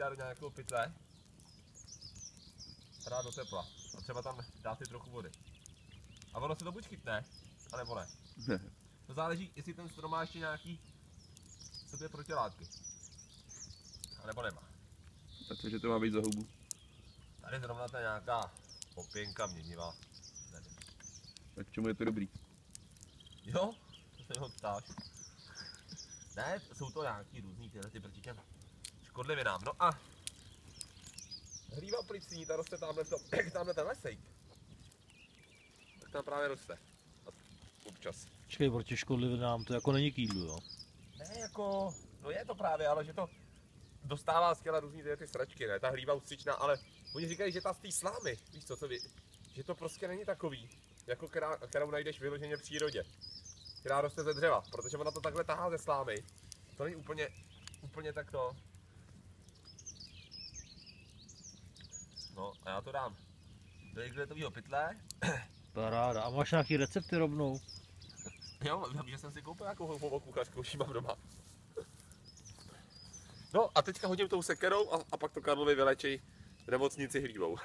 dát do nějakého pytle. Dát do tepla. A třeba tam dát si trochu vody. A ono se to buď chytne, anebo ne. To záleží, jestli ten strom má ještě nějaký sobě protilátky. A nebo nemá. A co, že to má být za hubu? Tady zrovna to je nějaká popěnka měnivá. Nevím. Tak k čemu je to dobrý? Jo? To se ho ptáš. Ne, jsou to nějaký různý tyhle ty proti těm škodlivinám. No a hlíva plicní, ta roste tamhle v tom, jak tamhle ten lesejk. Tak tam právě roste. A občas. Počkej, proti škodlivinám to jako není k jídlu, jo? Ne, jako, no je to právě, ale že to dostává z těla různý ty sračky, ne, ta hlíva ustřičná, ale oni říkají, že ta z té slámy, víš co ví, že to prostě není takový, jako kterou najdeš vyloženě v přírodě, která roste ze dřeva, protože ona to takhle tahá ze slámy, to není úplně tak to. No a já to dám do igletového pytle. Paráda. A máš nějaký recepty rovnou? Jo, vím, že jsem si koupil nějakou houfovou kuchařku, už ji mám doma. No a teďka hodím tou sekerou a pak to Karlovi vylečí v nemocnici hlívou.